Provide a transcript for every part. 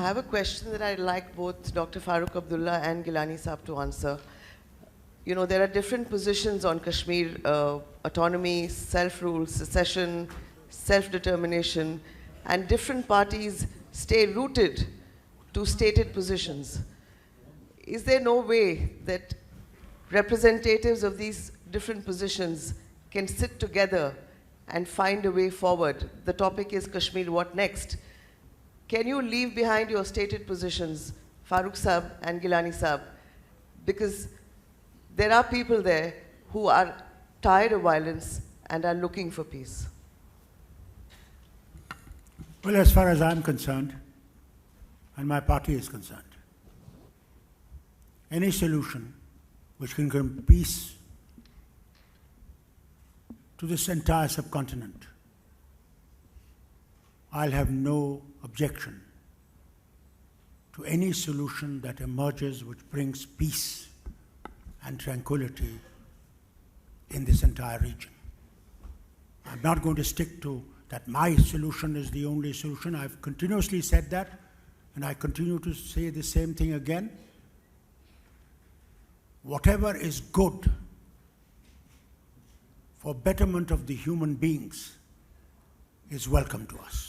I have a question that I'd like both Dr. Farooq Abdullah and Gilani Saab to answer. You know, there are different positions on Kashmir, autonomy, self-rule, secession, self-determination, and different parties stay rooted to stated positions. Is there no way that representatives of these different positions can sit together and find a way forward? The topic is Kashmir, what next? Can you leave behind your stated positions, Farooq Saab and Gilani Saab? Because there are people there who are tired of violence and are looking for peace. Well, as far as I'm concerned, and my party is concerned, any solution which can bring peace to this entire subcontinent, I'll have no objection to any solution that emerges which brings peace and tranquility in this entire region. I'm not going to stick to that my solution is the only solution. I've continuously said that, and I continue to say the same thing again. Whatever is good for betterment of the human beings is welcome to us.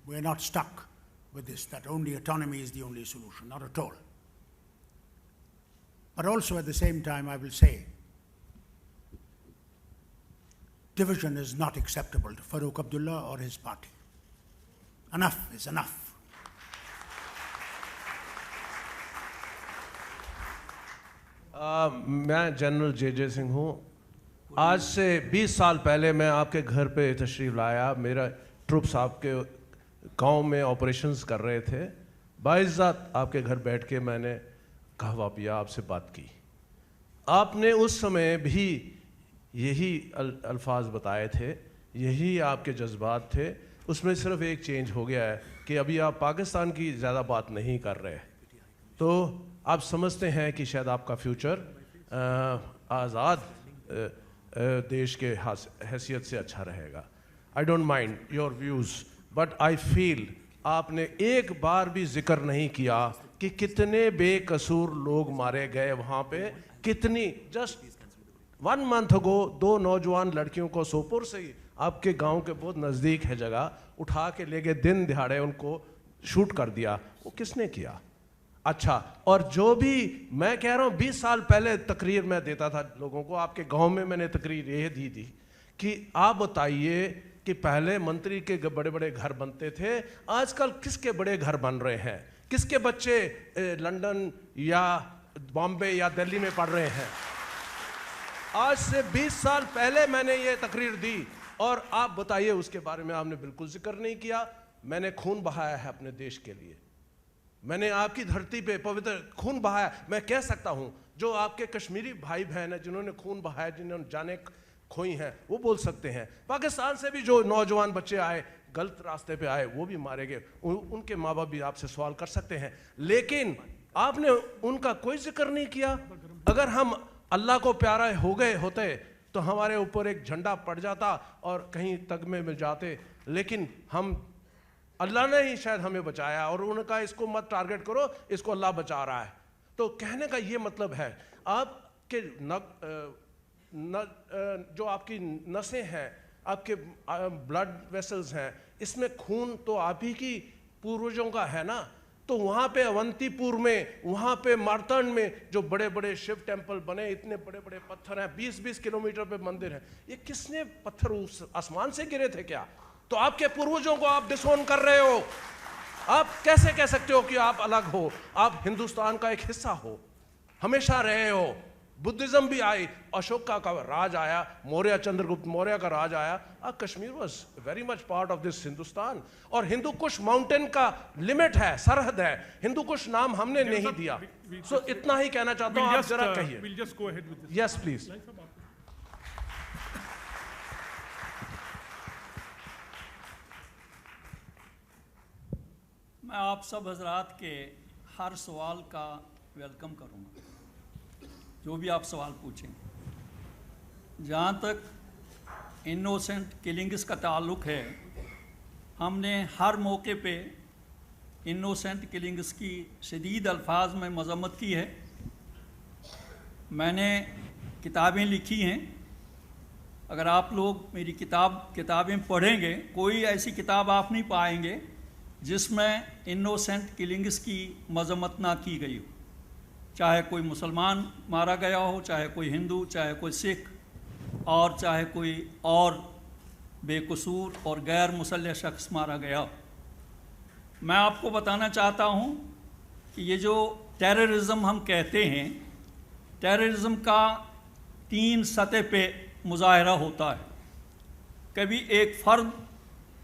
We're not stuck with this, that only autonomy is the only solution, not at all. But also at the same time, I will say, division is not acceptable to Farooq Abdullah or his party. Enough is enough. मैं general जे सिंह हूँ. आज से 20 साल पहले मैं आपके घर पे तशरीफ़ लाया. मेरा ट्रुप्स आपके गांव में ऑपरेशंस कर रहे थे. बाइज़्ज़त आपके घर बैठ के मैंने कहवा पिया, आपसे बात की. आपने उस समय भी यही अल्फाज बताए थे, यही आपके जज्बात थे. उसमें सिर्फ एक चेंज हो गया है कि अभी आप पाकिस्तान की ज़्यादा बात नहीं कर रहे. तो आप समझते हैं कि शायद आपका फ्यूचर आज़ाद देश के हैसियत से अच्छा रहेगा. I don't mind your views, but I feel आपने एक बार भी जिक्र नहीं किया कि कितने बेकसूर लोग मारे गए वहाँ पे. कितनी जस्ट 1 month ago 2 नौजवान लड़कियों को सोपोर से ही आपके गांव के बहुत नज़दीक है जगह उठा के ले गए, दिन दिहाड़े उनको शूट कर दिया. वो किसने किया? अच्छा, और जो भी मैं कह रहा हूँ 20 साल पहले तकरीर मैं देता था लोगों को, आपके गांव में मैंने तकरीर ये दी थी कि आप बताइए कि पहले मंत्री के बड़े बड़े घर बनते थे, आजकल किसके बड़े घर बन रहे हैं? किसके बच्चे लंदन या बॉम्बे या दिल्ली में पढ़ रहे हैं? आज से 20 साल पहले मैंने ये तकरीर दी और आप बताइए उसके बारे में आपने बिल्कुल जिक्र नहीं किया. मैंने खून बहाया है अपने देश के लिए, मैंने आपकी धरती पे पवित्र खून बहाया. मैं कह सकता हूँ जो आपके कश्मीरी भाई बहन हैं जिन्होंने खून बहाया, जिन्होंने जाने खोई हैं, वो बोल सकते हैं. पाकिस्तान से भी जो नौजवान बच्चे आए, गलत रास्ते पे आए, वो भी मारे गए, उनके माँ बाप भी आपसे सवाल कर सकते हैं. लेकिन आपने उनका कोई जिक्र नहीं किया. अगर हम अल्लाह को प्यारा हो गए होते तो हमारे ऊपर एक झंडा पड़ जाता और कहीं तगमे में जाते. लेकिन हम, अल्लाह ने ही शायद हमें बचाया और उनका इसको मत टारगेट करो, इसको अल्लाह बचा रहा है. तो कहने का ये मतलब है आपके जो आपकी नसें हैं, आपके ब्लड वेसल्स हैं, इसमें खून तो आप ही की पूर्वजों का है ना. तो वहाँ पे अवंतीपुर में, वहाँ पे मार्तंड में जो बड़े बड़े शिव टेम्पल बने, इतने बड़े बड़े पत्थर हैं, 20-20 किलोमीटर पे मंदिर हैं, ये किसने पत्थर उस आसमान से गिरे थे क्या? तो आपके पूर्वजों को आप डिसोन कर रहे हो. आप कैसे कह सकते हो कि आप अलग हो? आप हिंदुस्तान का एक हिस्सा हो, हमेशा रहे हो. बुद्धिज्म भी आई, अशोक का राज आया, मौर्य चंद्रगुप्त मौर्य का राज आया. Kashmir was very much part of this Hindustan. और हिंदू कुश माउंटेन का लिमिट है, सरहद है. हिंदू कुश नाम हमने नहीं दिया. सो इतना ही कहना चाहता हूँ. आप जरा कहिए. Yes please. मैं आप सब हजरात के हर सवाल का वेलकम करूँगा, जो भी आप सवाल पूछें. जहाँ तक इनोसेंट किलिंग्स का ताल्लुक़ है, हमने हर मौके पे इनोसेंट किलिंग्स की शदीद अल्फाज में मजम्मत की है। मैंने किताबें लिखी हैं, अगर आप लोग मेरी किताबें पढ़ेंगे, कोई ऐसी किताब आप नहीं पाएंगे जिसमें इनोसेंट किलिंग्स की मजम्मत ना की गई हो, चाहे कोई मुसलमान मारा गया हो, चाहे कोई हिंदू, चाहे कोई सिख, और चाहे कोई और बेकसूर और गैर मुसल्लह शख्स मारा गया हो। मैं आपको बताना चाहता हूँ कि ये जो टेररिज्म हम कहते हैं, टेररिज्म का 3 सतह पे मुजाहरा होता है। कभी एक फ़र्द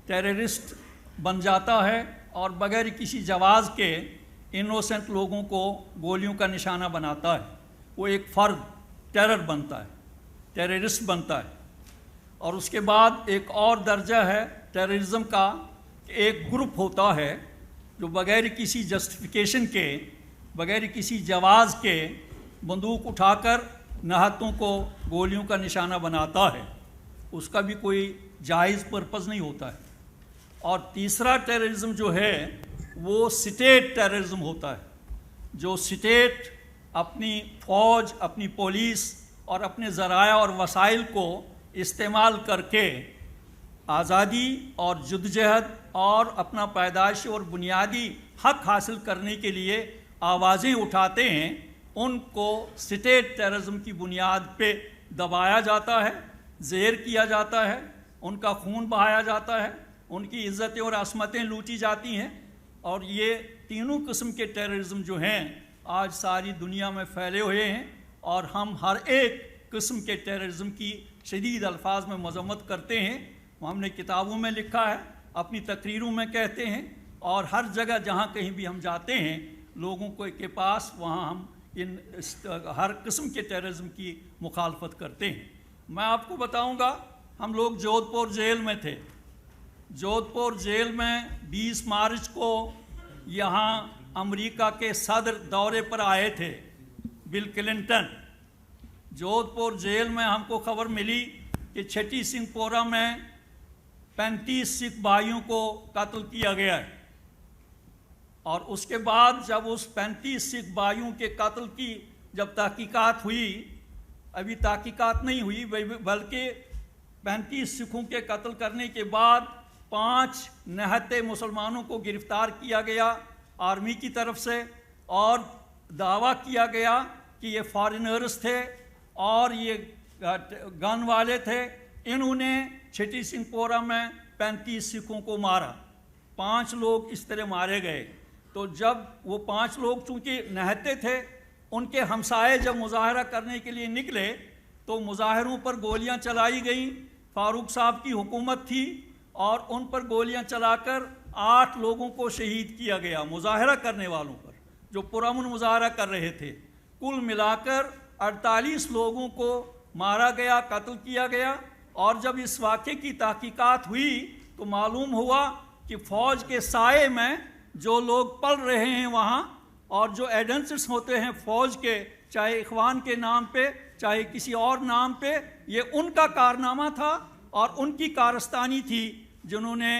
टेररिस्ट बन जाता है और बगैर किसी जवाज़ के इनोसेंट लोगों को गोलियों का निशाना बनाता है, वो एक फ़र्द टेरर बनता है, टेररिस्ट बनता है। और उसके बाद एक और दर्जा है टेररिज्म का, एक ग्रुप होता है जो बगैर किसी जस्टिफिकेशन के, बगैर किसी जवाज़ के बंदूक उठाकर नहातों को गोलियों का निशाना बनाता है, उसका भी कोई जायज़ पर्पज़ नहीं होता है। और तीसरा टेररिज्म जो है वो स्टेट टेररिज्म होता है, जो स्टेट अपनी फ़ौज, अपनी पुलिस और अपने ज़राया और वसाइल को इस्तेमाल करके आज़ादी और जद्दोजहद और अपना पैदाइशी और बुनियादी हक हासिल करने के लिए आवाज़ें उठाते हैं, उनको स्टेट टेररिज्म की बुनियाद पे दबाया जाता है, ज़ेर किया जाता है, उनका खून बहाया जाता है, उनकी इज़्ज़तें और असमतें लूटी जाती हैं। और ये तीनों किस्म के टेररिज्म जो हैं आज सारी दुनिया में फैले हुए हैं, और हम हर एक किस्म के टेररिज्म की शदीद अल्फाज में मजम्मत करते हैं। हमने किताबों में लिखा है, अपनी तकरीरों में कहते हैं, और हर जगह जहाँ कहीं भी हम जाते हैं लोगों को के पास, वहाँ हम हर किस्म के टेररिज्म की मुखालफत करते हैं। मैं आपको बताऊँगा, हम लोग जोधपुर जेल में थे। जोधपुर जेल में 20 मार्च को यहाँ अमेरिका के सदर दौरे पर आए थे, बिल क्लिंटन। जोधपुर जेल में हमको खबर मिली कि छठी सिंहपोरा में 35 सिख भाइयों को कत्ल किया गया है। और उसके बाद जब उस 35 सिख भाइयों के कत्ल की जब तहकीकात हुई, अभी तहकीकात नहीं हुई बल्कि 35 सिखों के कत्ल करने के बाद 5 निहत्ते मुसलमानों को गिरफ्तार किया गया आर्मी की तरफ से, और दावा किया गया कि ये फॉरेनर्स थे और ये गन वाले थे। इन्होंने छठी सिंहपोरा में 35 सिखों को मारा, 5 लोग इस तरह मारे गए। तो जब वो 5 लोग चूँकि निहत्ते थे, उनके हमसाए जब मुजाहरा करने के लिए निकले तो मुजाहिरों पर गोलियां चलाई गईं। फारूक साहब की हुकूमत थी और उन पर गोलियां चलाकर 8 लोगों को शहीद किया गया, मुजाहरा करने वालों पर जो पुरअमन मुजाहरा कर रहे थे। कुल मिलाकर 48 लोगों को मारा गया, कत्ल किया गया। और जब इस वाक़े की तहकीकात हुई तो मालूम हुआ कि फ़ौज के साए में जो लोग पल रहे हैं वहाँ, और जो एजेंट्स होते हैं फ़ौज के, चाहे इखवान के नाम पे चाहे किसी और नाम पे, ये उनका कारनामा था और उनकी कारस्तानी थी, जिन्होंने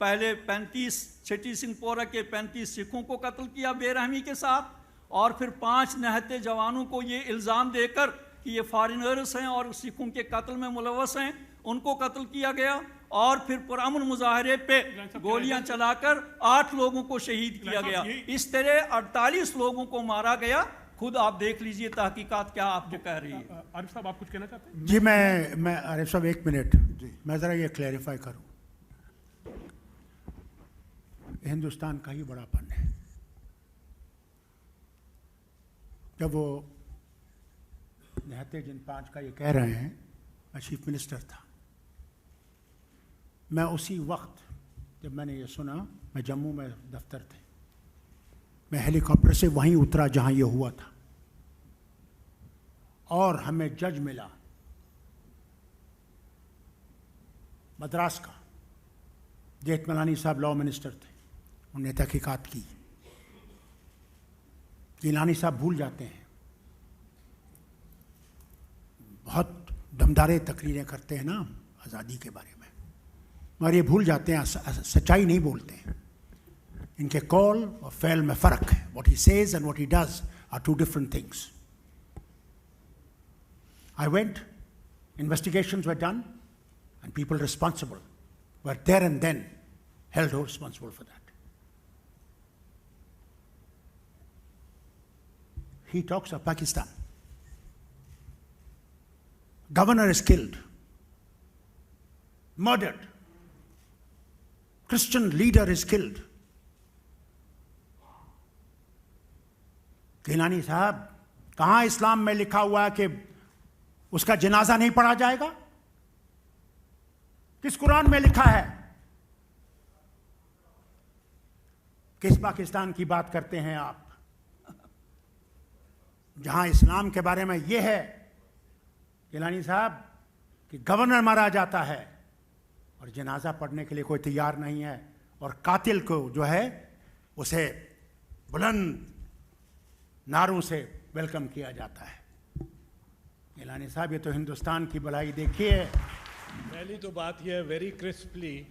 पहले 35 छठी सिंहपोरा के 35 सिखों को कत्ल किया बेरहमी के साथ, और फिर 5 निहत्ते जवानों को ये इल्ज़ाम देकर कि ये फॉरेनर्स हैं और सिखों के कत्ल में मुलव्वस हैं, उनको कत्ल किया गया। और फिर पुरअमन मुजाहरे पे गोलियां चलाकर 8 लोगों को शहीद किया गया। इस तरह 48 लोगों को मारा गया। खुद आप देख लीजिए तहकीकात क्या आपको कह रही है। आरिफ साहब, आप कुछ कहना चाहते हैं? जी, मैं आरिफ साहब 1 मिनट, मैं ज़रा ये क्लैरिफाई करूं। हिंदुस्तान का ही बड़ापन है। जब वो निहत्ते जिन 5 का ये कह रहे हैं, मैं चीफ मिनिस्टर था। मैं उसी वक्त जब मैंने ये सुना, मैं जम्मू में दफ्तर थे, मैं हेलीकॉप्टर से वहीं उतरा जहां ये हुआ था, और हमें जज मिला मद्रास का, जेठमलानी साहब लॉ मिनिस्टर थे, उन्होंने तहकीकात की। गिलानी साहब भूल जाते हैं, बहुत दमदारे तकरीरें करते हैं ना आज़ादी के बारे में, मगर ये भूल जाते हैं, सच्चाई नहीं बोलते हैं। इनके कॉल और फेल में फर्क है. What he says and what he does are two different things. I went, investigations were done, and people responsible were there and then held responsible for that. He talks of Pakistan. Governor is killed, murdered. Christian leader is killed. Gilani साहब, कहाँ इस्लाम में लिखा हुआ है कि उसका जनाजा नहीं पढ़ा जाएगा? किस कुरान में लिखा है? किस पाकिस्तान की बात करते हैं आप, जहां इस्लाम के बारे में यह है गिलानी साहब कि गवर्नर मारा जाता है और जनाजा पढ़ने के लिए कोई तैयार नहीं है, और कातिल को जो है उसे बुलंद नारों से वेलकम किया जाता है. गिलानी साहब, ये तो हिंदुस्तान की भलाई देखिए. पहली तो बात यह है, वेरी क्रिस्पली,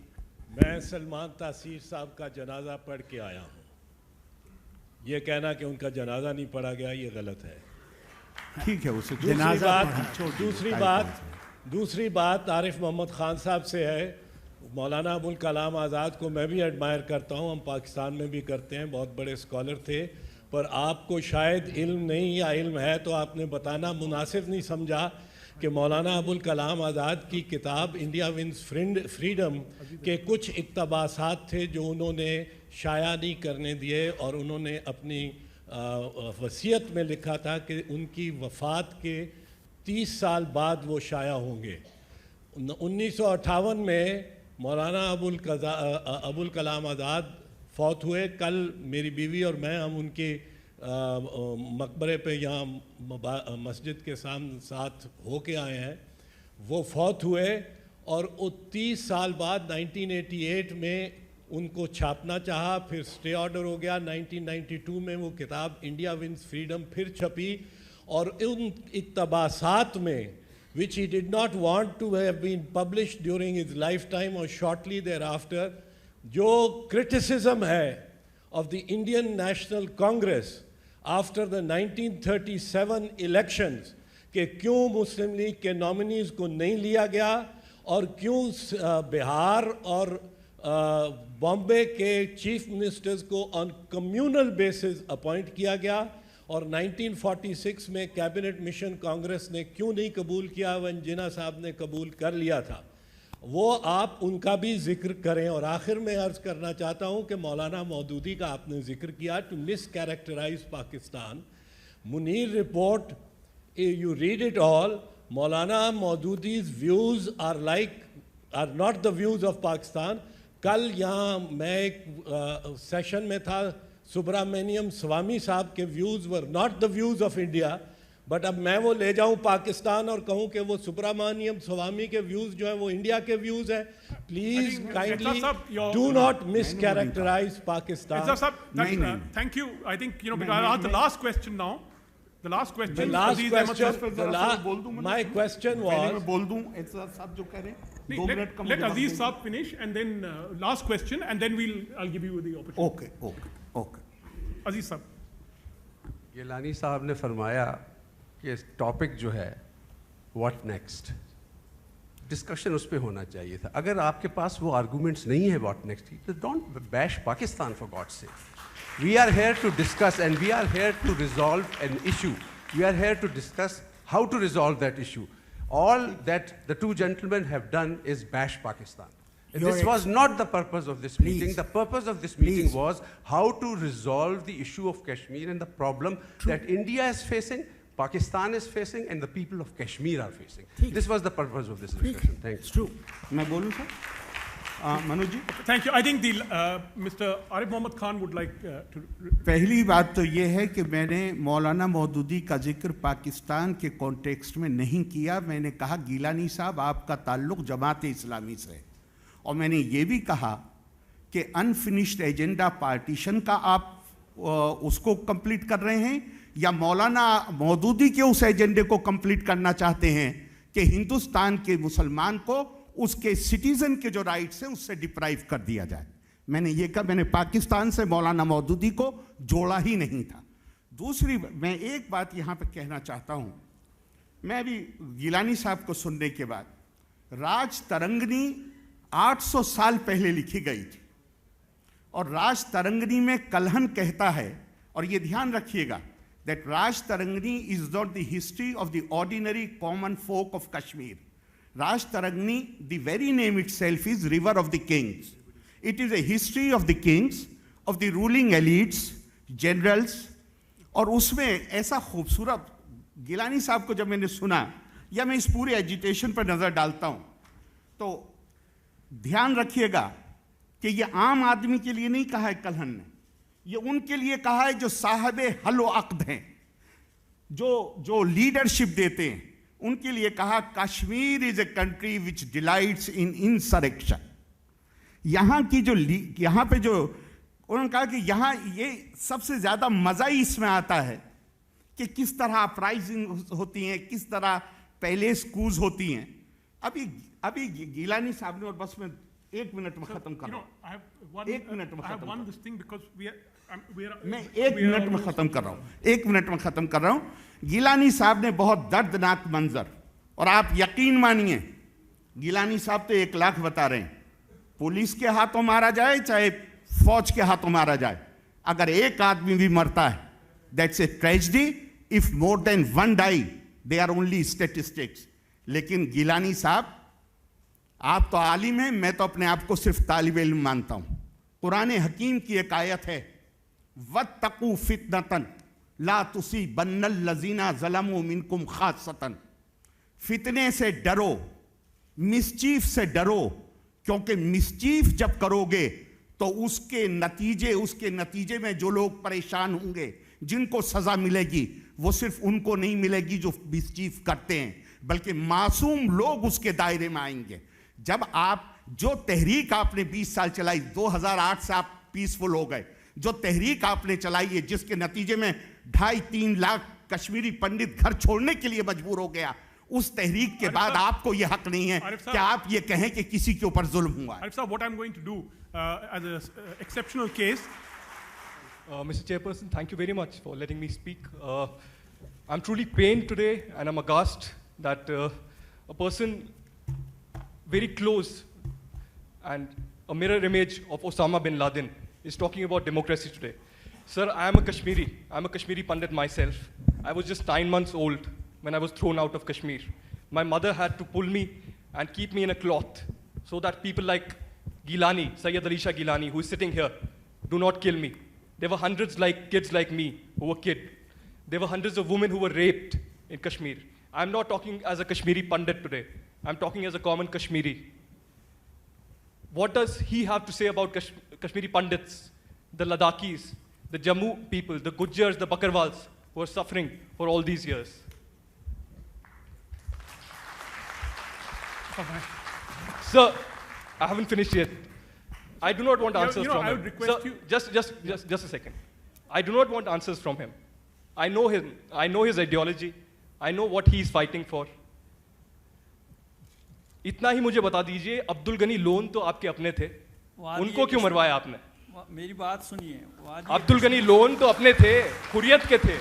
मैं सलमान तासीर साहब का जनाजा पढ़ के आया हूँ. ये कहना कि उनका जनाजा नहीं पढ़ा गया, ये गलत है. ठीक है, उसे दूसरी बात आरिफ मोहम्मद खान साहब से है. मौलाना अबुल कलाम आज़ाद को मैं भी एडमायर करता हूँ, हम पाकिस्तान में भी करते हैं, बहुत बड़े स्कॉलर थे, पर आपको शायद इल्म नहीं, या इल्म है तो आपने बताना मुनासिब नहीं समझा कि मौलाना अबुल कलाम आज़ाद की किताब इंडिया विंस फ्रीडम के कुछ इक़्तिबासात थे जो उन्होंने शाया नहीं करने दिए, और उन्होंने अपनी वसीयत में लिखा था कि उनकी वफ़ात के 30 साल बाद वो शाया होंगे. 1958 में मौलाना अबुल कलाम आज़ाद फौत हुए. कल मेरी बीवी और मैं, हम उनके मकबरे पे यहाँ मस्जिद के साथ होके आए हैं. वो फौत हुए और 30 साल बाद 1988 में उनको छापना चाहा, फिर स्टे ऑर्डर हो गया. 1992 में वो किताब इंडिया विंस फ्रीडम फिर छपी, और उन इक़्तिबासात में which he did not want to have been published during his lifetime or shortly thereafter, जो criticism है of the Indian National Congress after the 1937 elections कि क्यों मुस्लिम लीग के नॉमिनीज़ को नहीं लिया गया, और क्यों बिहार और बॉम्बे के चीफ मिनिस्टर्स को ऑन कम्यूनल बेसिस अपॉइंट किया गया, और 1946 में कैबिनेट मिशन कांग्रेस ने क्यों नहीं कबूल किया वन जिन्ना साहब ने कबूल कर लिया था, वो आप उनका भी जिक्र करें. और आखिर में अर्ज़ करना चाहता हूँ कि मौलाना मौदूदी का आपने जिक्र किया, to mischaracterize Pakistan. Munir report, you read it all, Maulana Maududi's views are not the views of Pakistan. कल यहाँ मैं एक सेशन में था, सुब्रमण्यम स्वामी साहब के views were not the views of India, but अब मैं वो ले जाऊँ पाकिस्तान और कहूँ कि वो सुब्रमण्यम स्वामी के व्यूज़ जो हैं वो इंडिया के व्यूज़ हैं. Please kindly do not mischaracterize Pakistan. Thank you. I think, because I'll ask the last question now. The last question. My question was. Let Aziz Saab finish, and then last question, and then I'll give you the opportunity. Okay. Aziz Saab. Gilani साहब ने फरमाया कि topic जो है what next, discussion उस पर होना चाहिए था. अगर आपके पास वो आर्गूमेंट्स नहीं है व्हाट नेक्स्ट, तो don't bash Pakistan for God's sake. We are here to discuss, and we are here to resolve an issue. We are here to discuss how to resolve that issue. All that the two gentlemen have done is bash Pakistan. This was not the purpose of this meeting. The purpose of this meeting was how to resolve the issue of Kashmir and the problem that India is facing, Pakistan is facing, and the people of Kashmir are facing. This was the purpose of this discussion. Thanks. It's true. मैं बोलूँ sir? Manoj ji. Thank you. I think Mr. Arif Mohammad Khan would like to. पहली बात तो ये है कि मैंने मौलाना मौदूदी का जिक्र पाकिस्तान के कॉन्टेक्स्ट में नहीं किया. मैंने कहा गिलानी साहब आपका ताल्लुक जमात इस्लामी से है, और मैंने ये भी कहा कि अनफिनिश्ड एजेंडा पार्टीशन का आप उसको कंप्लीट कर रहे हैं, या मौलाना मौदूदी के उस एजेंडे को कंप्लीट करना चाहते हैं कि हिंदुस्तान के मुसलमान को उसके सिटीजन के जो राइट्स हैं उससे डिप्राइव कर दिया जाए. میں نے یہ کہا میں نے پاکستان سے مولانا مودودی کو جوڑا ہی نہیں تھا. دوسری میں ایک بات یہاں پہ کہنا چاہتا ہوں. میں ابھی گیلانی صاحب کو سننے کے بعد راج ترنگنی 800 سال پہلے لکھی گئی تھی, اور راج ترنگنی میں کلہن کہتا ہے, اور یہ دھیان رکھیے گا, that Raj Tarangani is not the history of the ordinary common folk of Kashmir. Raj Tarangani, the very name itself is River of the Kings. It is a history of the kings, of the ruling elites, generals, اور اس میں ایسا خوبصورت گیلانی صاحب کو جب میں نے سنا, یا میں اس پورے ایجیٹیشن پر نظر ڈالتا ہوں, تو دھیان رکھیے گا کہ یہ عام آدمی کے لیے نہیں کہا ہے کلہن نے, یہ ان کے لیے کہا ہے جو صاحب حل و عقد ہیں, جو لیڈرشپ دیتے ہیں, ان کے لیے کہا کشمیر از اے کنٹری وچ ڈیلائٹس ان انسریکشن. یہاں کی یہاں پہ جو انہوں نے کہا کہ یہاں یہ سب سے زیادہ مزہ ہی اس میں آتا ہے کہ کس طرح اپرائزنگ ہوتی ہیں, کس طرح پیلیس کوز ہوتی ہیں. ابھی گیلانی صاحب نے, اور بس میں 1 منٹ میں ختم کر رہا ہوں, 1 منٹ میں ختم کر رہا ہوں, 1 منٹ میں ختم کر رہا ہوں. گیلانی صاحب نے بہت دردناک منظر, اور آپ یقین مانیے گیلانی صاحب تو 1 لاکھ بتا رہے ہیں, پولیس کے ہاتھوں مارا جائے چاہے فوج کے ہاتھوں مارا جائے, اگر ایک آدمی بھی مرتا ہے that's a tragedy. If more than one die they are only statistics. لیکن گیلانی صاحب آپ تو عالم ہیں, میں تو اپنے آپ کو صرف طالب علم مانتا ہوں. قرآن حکیم کی ایک آیت ہے, وَاتَّقُوا فِتْنَةً لَا تُصِيبَنَّ الَّذِينَ ظَلَمُوا مِنْكُمْ خَاصَّةً. فتنے سے ڈرو, مسچیف سے ڈرو, کیونکہ مسچیف جب کرو گے تو اس کے نتیجے میں جو لوگ پریشان ہوں گے, جن کو سزا ملے گی, وہ صرف ان کو نہیں ملے گی جو مسچیف کرتے ہیں, بلکہ معصوم لوگ اس کے دائرے میں آئیں گے. جب آپ جو تحریک آپ نے 20 سال چلائی, 2008 سے آپ پیسفل ہو گئے, جو تحریک آپ نے چلائی ہے جس کے نتیجے میں 2.5-3 لاکھ کشمیری پنڈت گھر چھوڑنے کے لیے مجبور ہو گیا, اس تحریک کے بعد آپ کو یہ حق نہیں ہے کہ آپ یہ کہیں کہ کسی کے اوپر ظلم ہوا. Arif Saab, what I'm going to do as an exceptional case. Mr. Chairperson, thank you very much for letting me speak. I'm truly pained today, and I'm aghast that a person very close and a mirror image of Osama bin Laden is talking about democracy today. Sir, I am a Kashmiri. I'm a Kashmiri Pandit myself. I was just 9 months old when I was thrown out of Kashmir. My mother had to pull me and keep me in a cloth so that people like Gilani, Sayyid Ali Shah Gilani, who is sitting here, do not kill me. There were hundreds like kids like me who were killed. There were hundreds of women who were raped in Kashmir. I'm not talking as a Kashmiri Pandit today. I'm talking as a common Kashmiri. What does he have to say about Kashmiri Pandits, the Ladakhis, the Jammu people, the Gujjars, the Bakarwals, who are suffering for all these years? Sir, I haven't finished yet. I do not want answers from I him. would request Sir, you. Just a second. I do not want answers from him. I know him. I know his ideology. I know what he is fighting for. اتنا ہی مجھے بتا دیجئے, عبد الغنی loan تو آپ کے اپنے تھے, ان کو کیوں مروایا آپ نے؟ میری بات سنیے. عبد الغنی لون تو اپنے تھے, حریت کے تھے,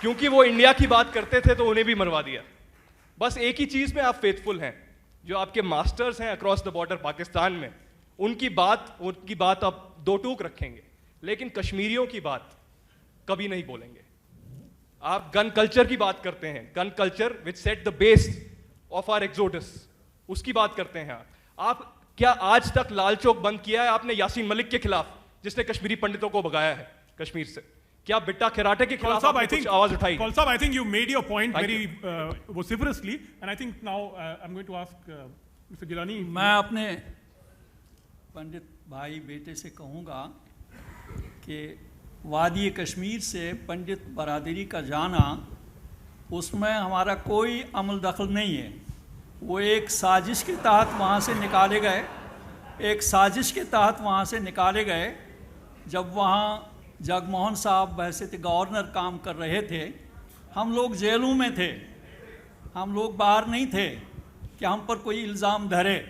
کیونکہ وہ انڈیا کی بات کرتے تھے تو انہیں بھی مروا دیا. بس ایک ہی چیز میں آپ فیتھفل ہیں, جو آپ کے ماسٹرز ہیں اکراس دا بارڈر پاکستان میں, ان کی بات آپ 2 ٹوک رکھیں گے, لیکن کشمیریوں کی بات کبھی نہیں بولیں گے. آپ گن کلچر کی بات کرتے ہیں, گن کلچر وچ سیٹ دا بیس آف آر ایکزوڈس, اس کی بات کرتے ہیں. آپ کیا آج تک لال چوک بند کیا ہے آپ نے یاسین ملک کے خلاف, جس نے کشمیری پنڈتوں کو بھگایا ہے کشمیر سے؟ کیا بٹا کھراٹے کے خلاف آپ نے کچھ آواز اٹھائی؟ Kaul Saab, I think you made your point very vociferously, and I think now I'm going to ask Mr. Gilani. میں اپنے پنڈت بھائی بیٹے سے کہوں گا کہ وادی کشمیر سے پنڈت برادری کا جانا, اس میں ہمارا کوئی عمل دخل نہیں ہے. وہ ایک سازش کے تحت وہاں سے نکالے گئے, ایک سازش کے تحت وہاں سے نکالے گئے. جب وہاں جگموہن صاحب بحیثیت گورنر کام کر رہے تھے, ہم لوگ جیلوں میں تھے, ہم لوگ باہر نہیں تھے کہ ہم پر کوئی الزام دھرے,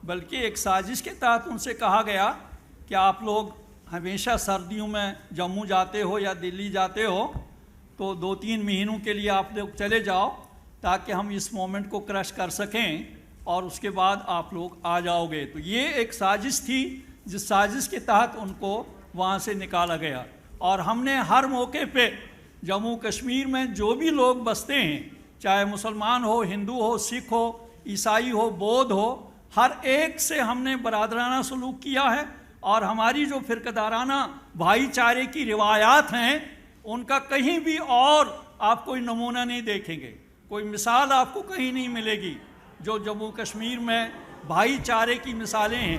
بلکہ ایک سازش کے تحت ان سے کہا گیا کہ آپ لوگ ہمیشہ سردیوں میں جموں جاتے ہو یا دلی جاتے ہو تو 2-3 مہینوں کے لیے آپ لوگ چلے جاؤ تاکہ ہم اس مومنٹ کو کرش کر سکیں اور اس کے بعد آپ لوگ آ جاؤ گے. تو یہ ایک سازش تھی جس سازش کے تحت ان کو وہاں سے نکالا گیا. اور ہم نے ہر موقع پہ جموں کشمیر میں جو بھی لوگ بستے ہیں, چاہے مسلمان ہو, ہندو ہو, سکھ ہو, عیسائی ہو, بودھ ہو, ہر ایک سے ہم نے برادرانہ سلوک کیا ہے. اور ہماری جو فرقدارانہ بھائی چارے کی روایات ہیں ان کا کہیں بھی اور آپ کوئی نمونہ نہیں دیکھیں گے, کوئی مثال آپ کو کہیں نہیں ملے گی جو جموں کشمیر میں بھائی چارے کی مثالیں ہیں.